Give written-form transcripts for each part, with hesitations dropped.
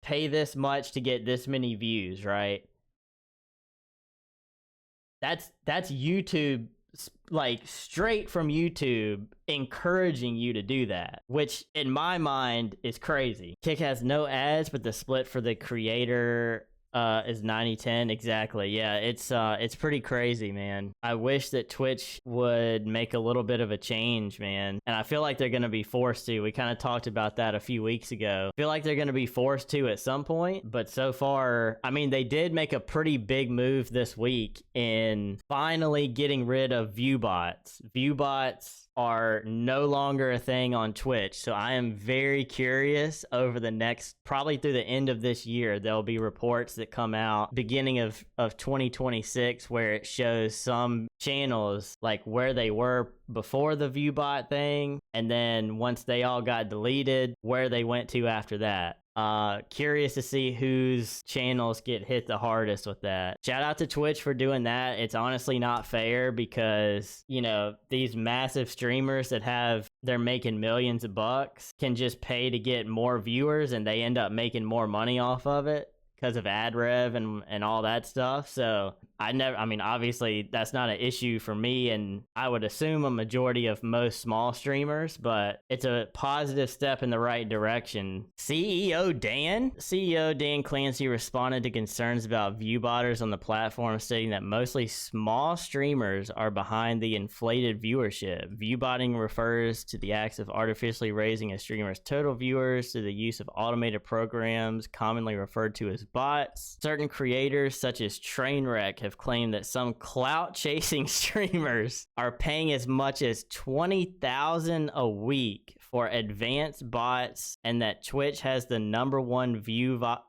pay this much to get this many views, right? That's YouTube, like straight from YouTube, encouraging you to do that, which in my mind is crazy. Kick has no ads, but the split for the creator is 90-10. Exactly. Yeah, it's pretty crazy, man. I wish that Twitch would make a little bit of a change, man. And I feel like they're going to be forced to. We kind of talked about that a few weeks ago. I feel like they're going to be forced to at some point, but so far, I mean, they did make a pretty big move this week in finally getting rid of Viewbots. Viewbots are no longer a thing on Twitch. So I am very curious over the next, probably through the end of this year, there'll be reports that come out beginning of 2026 where it shows some channels like where they were before the Viewbot thing, and then once they all got deleted, where they went to after that. Curious to see whose channels get hit the hardest with that. Shout out to Twitch for doing that. It's honestly not fair because, you know, these massive streamers that they're making millions of bucks can just pay to get more viewers, and they end up making more money off of it because of ad rev and all that stuff. So I mean, obviously that's not an issue for me, and I would assume a majority of most small streamers, but it's a positive step in the right direction. CEO Dan Clancy responded to concerns about viewbotters on the platform, stating that mostly small streamers are behind the inflated viewership. Viewbotting refers to the acts of artificially raising a streamer's total viewers through the use of automated programs, commonly referred to as bots. Certain creators, such as Trainwreck, have claimed that some clout-chasing streamers are paying as much as $20,000 a week for advanced bots, and that Twitch has the #1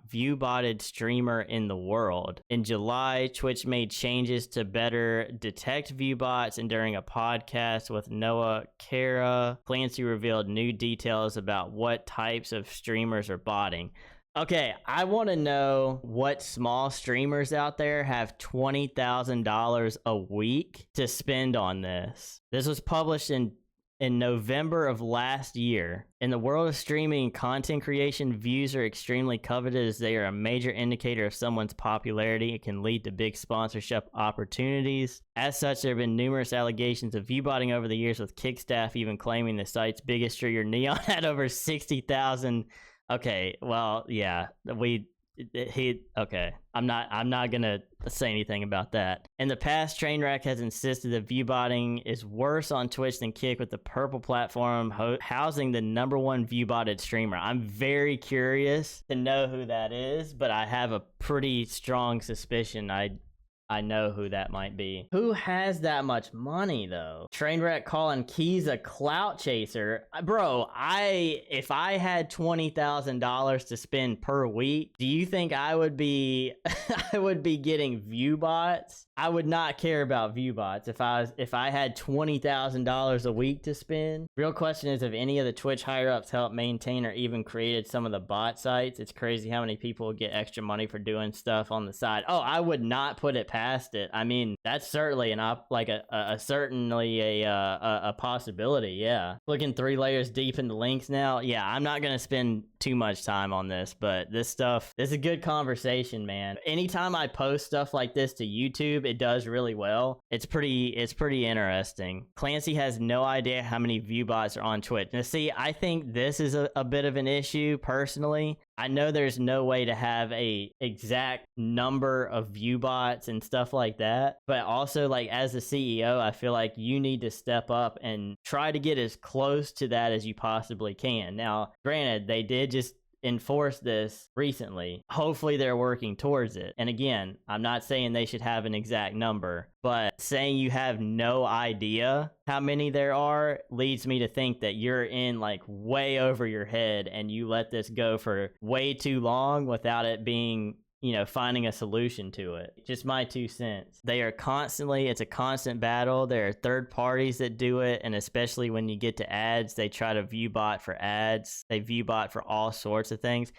view-botted streamer in the world. In July, Twitch made changes to better detect viewbots, and during a podcast with Noah Kara, Clancy revealed new details about what types of streamers are botting. Okay, I want to know what small streamers out there have $20,000 a week to spend on this. This was published in November of last year. In the world of streaming and content creation, views are extremely coveted as they are a major indicator of someone's popularity. It can lead to big sponsorship opportunities. As such, there have been numerous allegations of viewbotting over the years, with Kick staff even claiming the site's biggest streamer, Neon, had over 60,000. Okay, well, yeah, okay. I'm not gonna say anything about that. In the past, Trainwreck has insisted that viewbotting is worse on Twitch than Kick, with the Purple platform housing the #1 viewbotted streamer. I'm very curious to know who that is, but I have a pretty strong suspicion I know who that might be. Who has that much money, though? Trainwreck calling Keys a clout chaser. Bro, if I had $20,000 to spend per week, do you think I would be I would be getting Viewbots? I would not care about Viewbots if I had $20,000 a week to spend. Real question is if any of the Twitch higher ups helped maintain or even created some of the bot sites. It's crazy how many people get extra money for doing stuff on the side. Oh, I would not put it past it. I mean, that's certainly certainly a possibility. Yeah, looking 3 layers deep into links now. Yeah, I'm not gonna spend too much time on this, but this is a good conversation, man. Anytime I post stuff like this to YouTube, it does really well. It's pretty interesting. Clancy has no idea how many viewbots are on Twitch. Now, see, I think this is a bit of an issue personally. I know there's no way to have a exact number of viewbots and stuff like that, but also, like, as a CEO, I feel like you need to step up and try to get as close to that as you possibly can. Now, granted, they did just enforce this recently. Hopefully they're working towards it. And again, I'm not saying they should have an exact number, but saying you have no idea how many there are leads me to think that you're in like way over your head and you let this go for way too long without it being, you know, finding a solution to it. Just my 2 cents. It's a constant battle. There are third parties that do it, and especially when you get to ads, they try to viewbot for ads. They viewbot for all sorts of things.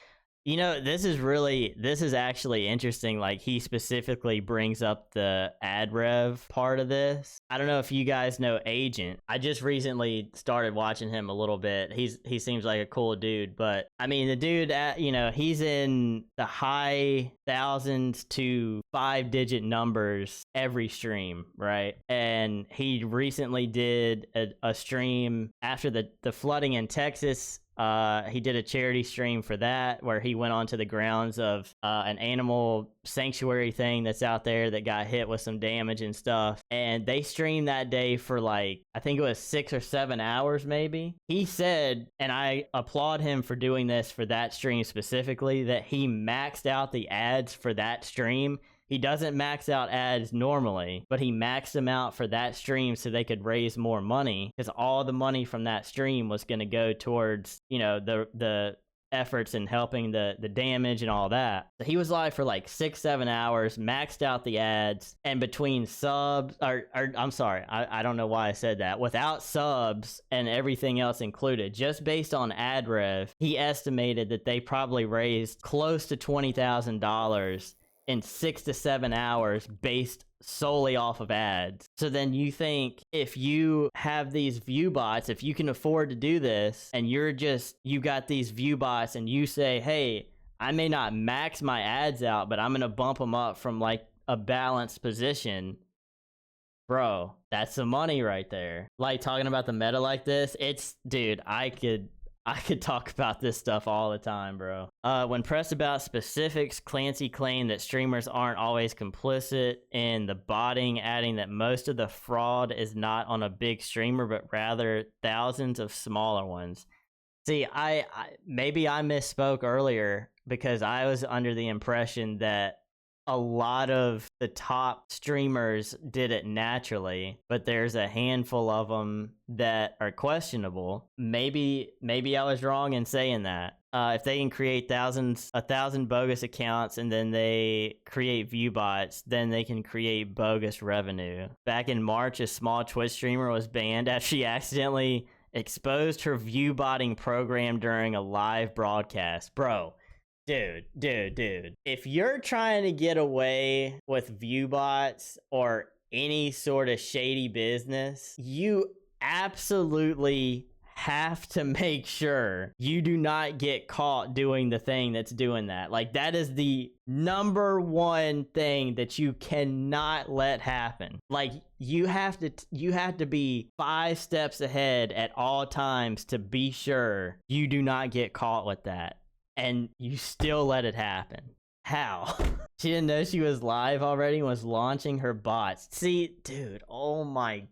You know, this is actually interesting. Like, he specifically brings up the ad rev part of this. I don't know if you guys know Agent. I just recently started watching him a little bit. He seems like a cool dude, but I mean, the dude, you know, he's in the high thousands to 5-digit numbers every stream, right? And he recently did a stream after the flooding in Texas. He did a charity stream for that where he went onto the grounds of an animal sanctuary thing that's out there that got hit with some damage and stuff. And they streamed that day for like, I think it was 6 or 7 hours maybe. He said, and I applaud him for doing this for that stream specifically, that he maxed out the ads for that stream. He doesn't max out ads normally, but he maxed them out for that stream so they could raise more money, because all the money from that stream was going to go towards, you know, the efforts in helping the damage and all that. So he was live for like 6-7 hours, maxed out the ads, and between subs, or I'm sorry, I don't know why I said that, without subs and everything else included, just based on ad rev, he estimated that they probably raised close to $20,000 in 6 to 7 hours based solely off of ads. So then you think, if you have these Viewbots, if you can afford to do this, and you got these Viewbots and you say, hey, I may not max my ads out, but I'm going to bump them up from like a balanced position. Bro, that's some money right there. Like, talking about the meta like this, dude, I could talk about this stuff all the time, bro. When pressed about specifics, Clancy claimed that streamers aren't always complicit in the botting, adding that most of the fraud is not on a big streamer, but rather thousands of smaller ones. See, I maybe I misspoke earlier, because I was under the impression that a lot of the top streamers did it naturally, but there's a handful of them that are questionable. Maybe I was wrong in saying that. If they can create 1,000 bogus accounts and then they create Viewbots, then they can create bogus revenue. Back in March, a small Twitch streamer was banned after she accidentally exposed her Viewbotting program during a live broadcast. Bro, dude. If you're trying to get away with Viewbots or any sort of shady business, you absolutely have to make sure you do not get caught doing the thing that's doing that. Like, that is the number one thing that you cannot let happen. Like, you have to be 5 steps ahead at all times to be sure you do not get caught with that. And you still let it happen. How? She didn't know she was live already and was launching her bots. See, dude, oh my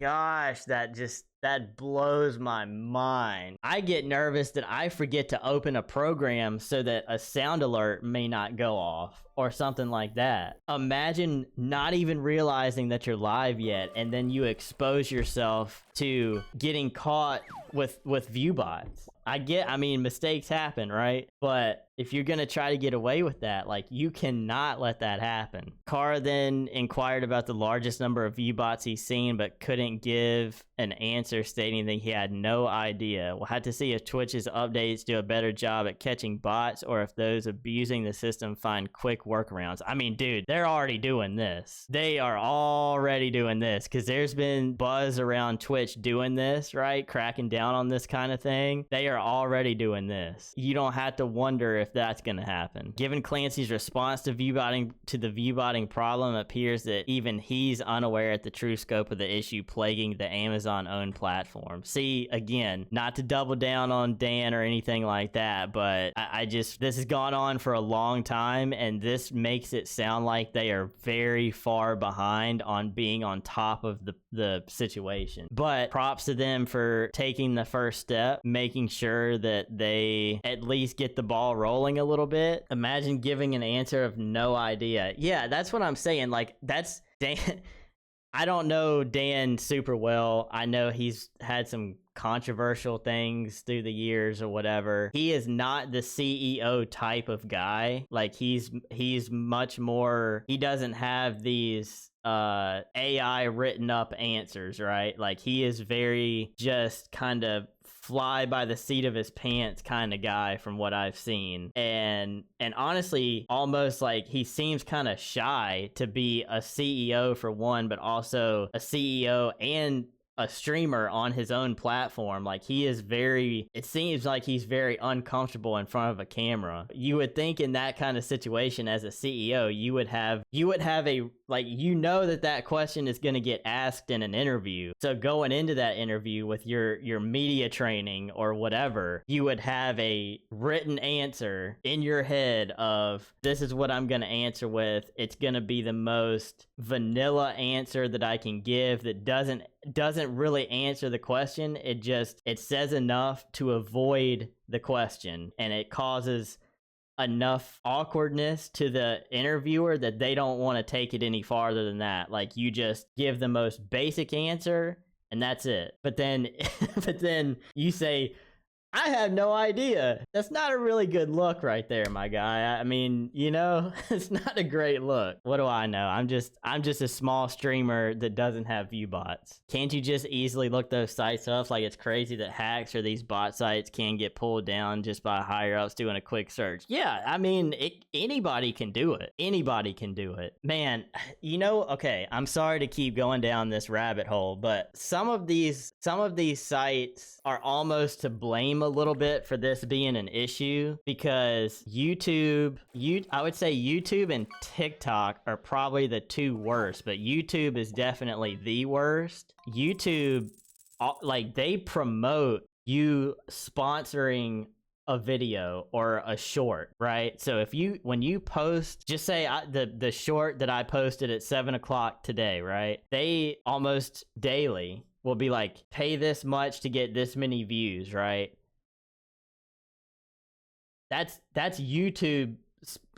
gosh, that blows my mind. I get nervous that I forget to open a program so that a sound alert may not go off or something like that. Imagine not even realizing that you're live yet, and then you expose yourself to getting caught with Viewbots. I mean, mistakes happen, right? But if you're gonna try to get away with that, like, you cannot let that happen. Carr then inquired about the largest number of Viewbots he's seen, but couldn't give an answer, stating that he had no idea. We'll have to see if Twitch's updates do a better job at catching bots, or if those abusing the system find quick workarounds. I mean, dude, they're already doing this. They are already doing this, because there's been buzz around Twitch doing this, right? Cracking down on this kind of thing. They are already doing this. You don't have to wonder if that's going to happen. Given Clancy's response to the Viewbotting problem, it appears that even he's unaware at the true scope of the issue plaguing the Amazon-owned platform. See, again, not to double down on Dan or anything like that, but this has gone on for a long time, and this makes it sound like they are very far behind on being on top of the situation. But props to them for taking the first step, making sure that they at least get the ball rolling a little bit. Imagine giving an answer of no idea. Yeah, that's what I'm saying. Like, that's Dan. I don't know Dan super well. I know he's had some controversial things through the years or whatever. He is not the CEO type of guy. Like, he's much more, he doesn't have these AI written up answers, right? Like, he is very just kind of fly by the seat of his pants kind of guy from what I've seen. And honestly, almost like he seems kind of shy to be a CEO for one, but also a CEO and a streamer on his own platform. Like, he is it seems like he's very uncomfortable in front of a camera. You would think in that kind of situation as a CEO, you would have a, like, that question is going to get asked in an interview. So going into that interview with your media training or whatever, you would have a written answer in your head of, this is what I'm going to answer with. It's going to be the most vanilla answer that I can give that doesn't really answer the question. It says enough to avoid the question, and it causes enough awkwardness to the interviewer that they don't want to take it any farther than that. Like, you just give the most basic answer and that's it. But then you say, I have no idea. That's not a really good look right there, my guy. I mean, it's not a great look. What do I know? I'm just a small streamer that doesn't have Viewbots. Can't you just easily look those sites up? Like, it's crazy that hacks or these bot sites can get pulled down just by higher ups doing a quick search. Yeah, I mean, anybody can do it. Anybody can do it. Man, okay, I'm sorry to keep going down this rabbit hole, but some of these sites are almost to blame a little bit for this being an issue, because I would say YouTube and TikTok are probably the two worst, but YouTube is definitely the worst. YouTube, like, they promote you sponsoring a video or a short, right? So when you post, just say the short that I posted at 7 o'clock today, right? They almost daily will be like, pay this much to get this many views, right? That's YouTube,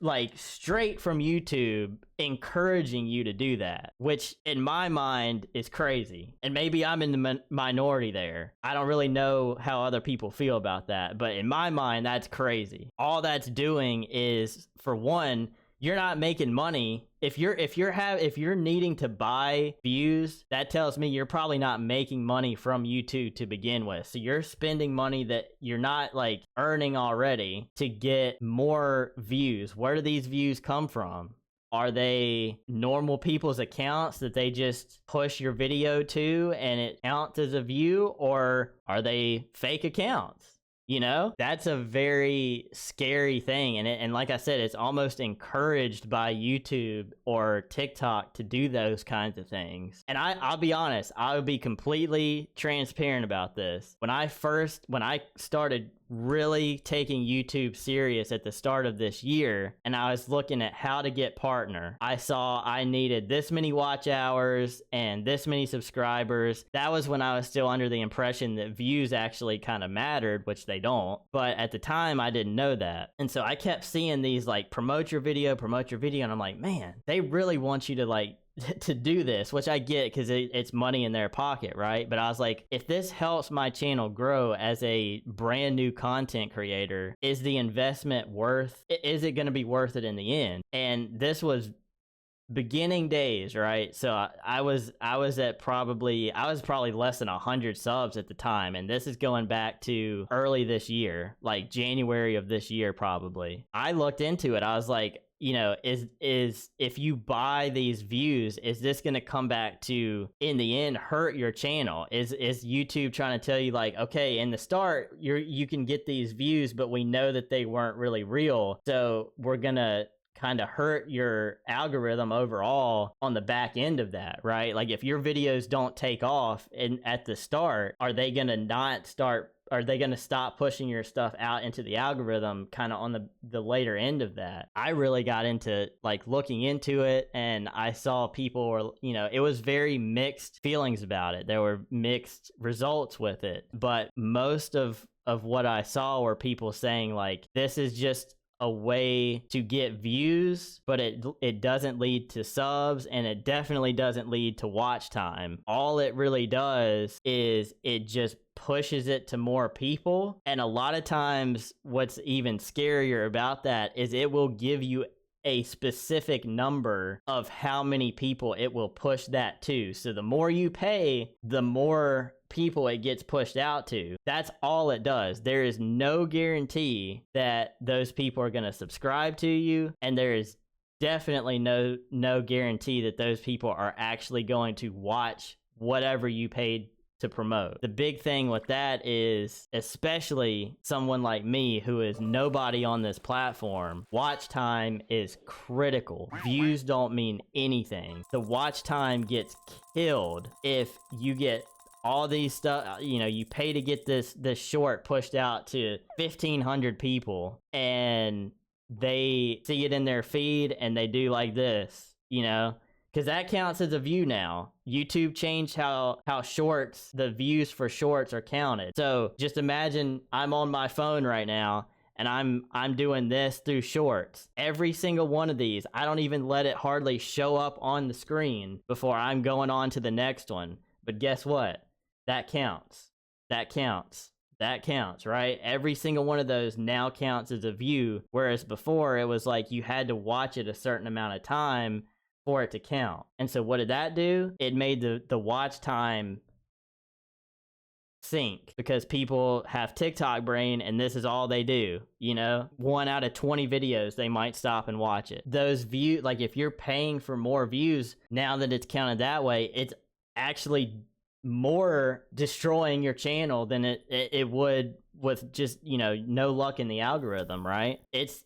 like, straight from YouTube encouraging you to do that, which in my mind is crazy. And maybe I'm in the minority there. I don't really know how other people feel about that, but in my mind, that's crazy. All that's doing is, for one, you're not making money. If you're needing to buy views, that tells me you're probably not making money from YouTube to begin with. So you're spending money that you're not, like, earning already to get more views. Where do these views come from? Are they normal people's accounts that they just push your video to and it counts as a view, or are they fake accounts? That's a very scary thing. And like I said, it's almost encouraged by YouTube or TikTok to do those kinds of things. And I'll be honest, I would be completely transparent about this. When I started really taking YouTube serious at the start of this year, and I was looking at how to get partner, I saw I needed this many watch hours and this many subscribers. That was when I was still under the impression that views actually kind of mattered, which they don't. But at the time, I didn't know that. And so I kept seeing these, like, promote your video, and I'm like, man, they really want you to, like, to do this, which I get because it's money in their pocket, right? But I was like, if this helps my channel grow as a brand new content creator, is the investment is it going to be worth it in the end? And this was beginning days, right? So I was probably less than 100 subs at the time, and this is going back to early this year, like January of this year probably. I looked into it. I was like, is if you buy these views, is this going to come back to, in the end, hurt your channel? Is YouTube trying to tell you, like, okay, in the start, you can get these views, but we know that they weren't really real, so we're going to kind of hurt your algorithm overall on the back end of that, right? Like, if your videos don't take off at the start, are they going to stop pushing your stuff out into the algorithm kind of on the later end of that? I really got into, like, looking into it, and I saw people were, it was very mixed feelings about it. There were mixed results with it, but most of what I saw were people saying, like, this is just a way to get views, but it doesn't lead to subs, and it definitely doesn't lead to watch time. All it really does is it just pushes it to more people. And a lot of times what's even scarier about that is it will give you a specific number of how many people it will push that to. So the more you pay, the more people it gets pushed out to. That's all it does. There is no guarantee that those people are going to subscribe to you, and there is definitely no guarantee that those people are actually going to watch whatever you paid to promote. The big thing with that is, especially someone like me who is nobody on this platform, watch time is critical. Views don't mean anything. The watch time gets killed if you get all these stuff, you know, you pay to get this short pushed out to 1,500 people, and they see it in their feed and they do like this, you know, because that counts as a view now. YouTube changed how shorts, the views for shorts are counted. So just imagine I'm on my phone right now and I'm doing this through shorts. Every single one of these, I don't even let it hardly show up on the screen before I'm going on to the next one. But guess what? That counts. That counts. That counts, right? Every single one of those now counts as a view, whereas before it was like you had to watch it a certain amount of time for it to count. And so what did that do? It made the watch time sink, because people have TikTok brain and this is all they do, you know? 1 out of 20 videos they might stop and watch it. Those views, like if you're paying for more views, now that it's counted that way, it's actually more destroying your channel than it would with just, you know, no luck in the algorithm, right? It's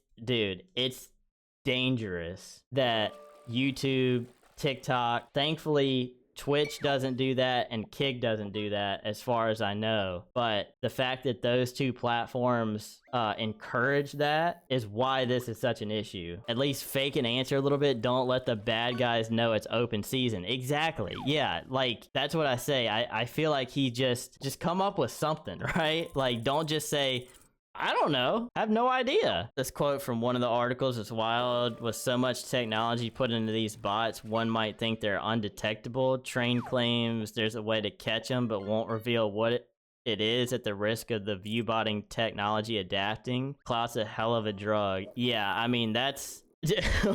dangerous that YouTube, TikTok, thankfully Twitch doesn't do that and Kick doesn't do that as far as I know, but the fact that those two platforms encourage that is why this is such an issue. At least fake an answer a little bit. Don't let the bad guys know it's open season. Exactly. Yeah, like that's what I say. I feel like he just come up with something, right? Like don't just say, I don't know. I have no idea. This quote from one of the articles is wild. With so much technology put into these bots, one might think they're undetectable. Train claims there's a way to catch them, but won't reveal what it is at the risk of the viewbotting technology adapting. Clout's a hell of a drug. Yeah, I mean, that's...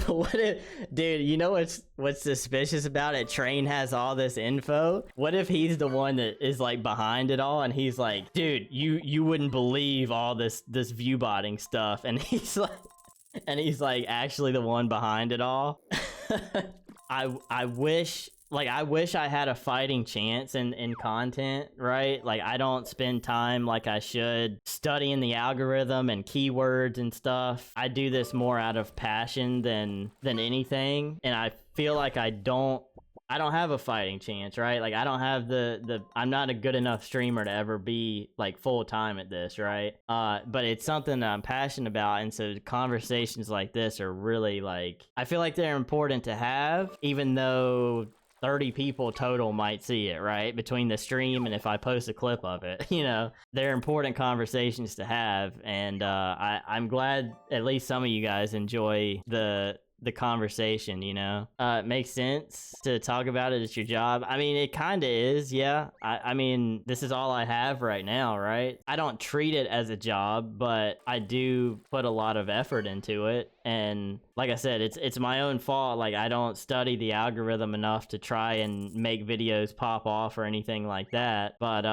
what if, dude, you know what's suspicious about it? Train has all this info. What if he's the one that is like behind it all, and he's like, dude, you wouldn't believe all this viewbotting stuff, and he's like actually the one behind it all. I wish I had a fighting chance in content, right? Like I don't spend time like I should studying the algorithm and keywords and stuff. I do this more out of passion than anything, and I feel like I don't have a fighting chance, right? Like I don't have I'm not a good enough streamer to ever be like full time at this, right? But it's something that I'm passionate about, and so conversations like this are really like, I feel like they're important to have, even though 30 people total might see it, right? Between the stream and if I post a clip of it, you know, they're important conversations to have. And I'm glad at least some of you guys enjoy the conversation, you know? It makes sense to talk about it. It's your job. I mean, it kind of is, yeah. I mean, this is all I have right now, right? I don't treat it as a job, but I do put a lot of effort into it. And like I said, it's my own fault. Like I don't study the algorithm enough to try and make videos pop off or anything like that. But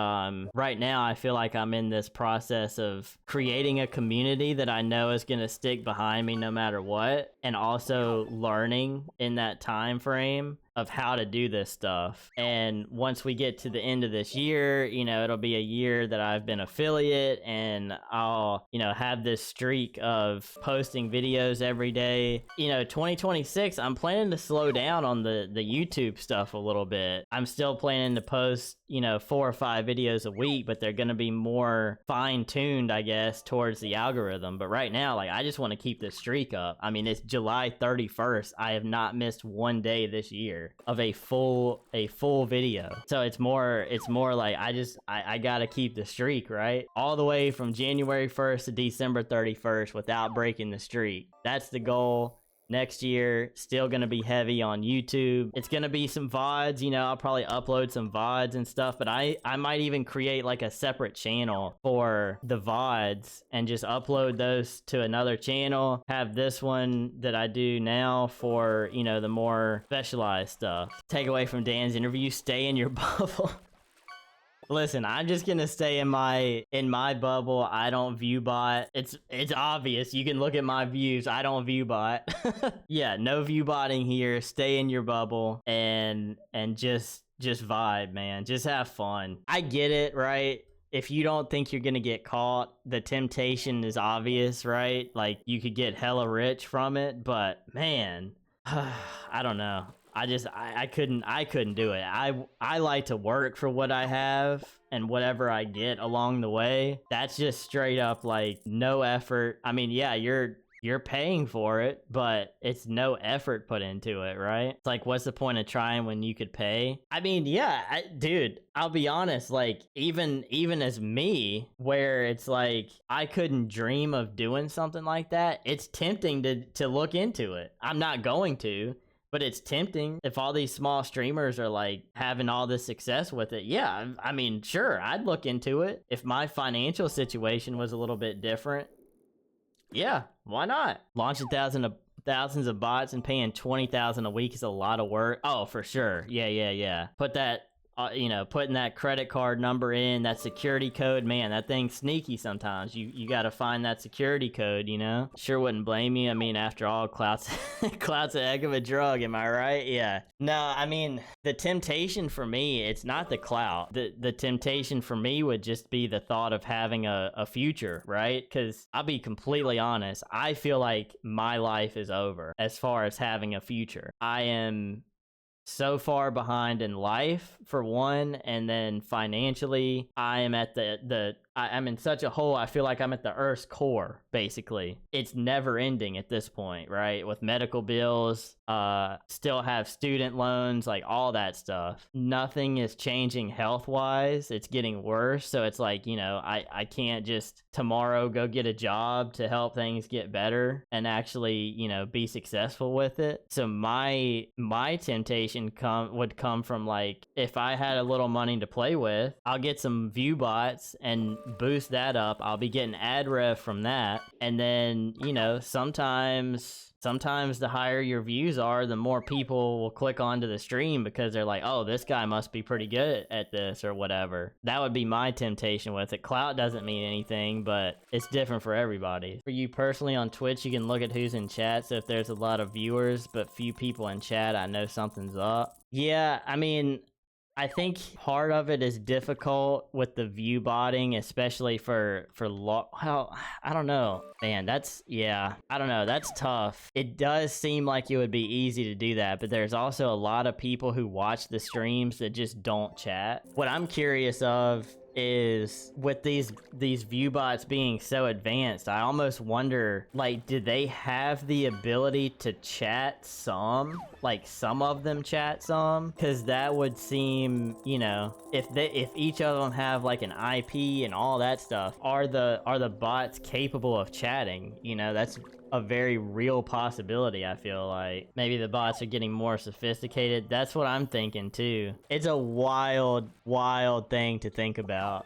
right now I feel like I'm in this process of creating a community that I know is gonna stick behind me no matter what, and also learning in that time frame of how to do this stuff. And once we get to the end of this year, you know, it'll be a year that I've been affiliate, and I'll, you know, have this streak of posting videos every day. You know, 2026, I'm planning to slow down on the YouTube stuff a little bit. I'm still planning to post, you know, 4 or 5 videos a week, but they're going to be more fine-tuned, I guess, towards the algorithm. But right now, like, I just want to keep this streak up. I mean, it's July 31st. I have not missed one day this year of a full video. So it's more like I gotta keep the streak, right? All the way from January 1st to December 31st without breaking the streak. That's the goal. Next year, still gonna be heavy on YouTube. It's gonna be some VODs, you know, I'll probably upload some VODs and stuff, but I might even create like a separate channel for the VODs and just upload those to another channel. Have this one that I do now for, you know, the more specialized stuff. Take away from Dan's interview, stay in your bubble. Listen, I'm just gonna stay in my bubble. I don't view bot. It's obvious. You can look at my views. I don't view bot. Yeah, no view botting here. Stay in your bubble and just vibe, man. Just have fun. I get it, right? If you don't think you're gonna get caught, the temptation is obvious, right? Like you could get hella rich from it, but man, I don't know. I couldn't do it. I like to work for what I have and whatever I get along the way. That's just straight up like no effort. I mean, yeah, you're paying for it, but it's no effort put into it, right? It's like, what's the point of trying when you could pay? I mean, yeah, dude, I'll be honest, like even as me, where it's like I couldn't dream of doing something like that. It's tempting to look into it. I'm not going to. But it's tempting if all these small streamers are like having all this success with it. Yeah, I mean, sure, I'd look into it if my financial situation was a little bit different. Yeah, why not? Launching thousands of bots and paying 20,000 a week is a lot of work. Oh, for sure. Yeah. Put that, putting that credit card number in, that security code, man, that thing's sneaky sometimes. You got to find that security code, you know? Sure wouldn't blame you. I mean, after all, clout's a heck of a drug, am I right? Yeah. No, I mean, the temptation for me, it's not the clout. The temptation for me would just be the thought of having a future, right? Because I'll be completely honest, I feel like my life is over as far as having a future. I am so far behind in life for one, and then financially I am at I'm in such a hole. I feel like I'm at the Earth's core, basically. It's never ending at this point, right? With medical bills, still have student loans, like all that stuff. Nothing is changing health-wise. It's getting worse. So it's like, I can't just tomorrow go get a job to help things get better and actually, be successful with it. So my temptation would come from like, if I had a little money to play with, I'll get some Viewbots and boost that up. I'll be getting ad rev from that, and then sometimes the higher your views are, the more people will click onto the stream because they're like, oh, this guy must be pretty good at this or whatever. That would be my temptation with it. Clout doesn't mean anything, but it's different for everybody. For you personally on Twitch, you can look at who's in chat. So if there's a lot of viewers but few people in chat, I know something's up. Yeah, I mean, I think part of it is difficult with the view botting, especially for well, I don't know, man. I don't know. That's tough. It does seem like it would be easy to do that, but there's also a lot of people who watch the streams that just don't chat. What I'm curious of is with these view bots being so advanced, I almost wonder, like, do they have the ability to chat some? Like, some of them chat some? Because that would seem, if each of them have like an IP and all that stuff, are the bots capable of chatting? That's a very real possibility. I feel like maybe the bots are getting more sophisticated. That's what I'm thinking too. It's a wild thing to think about.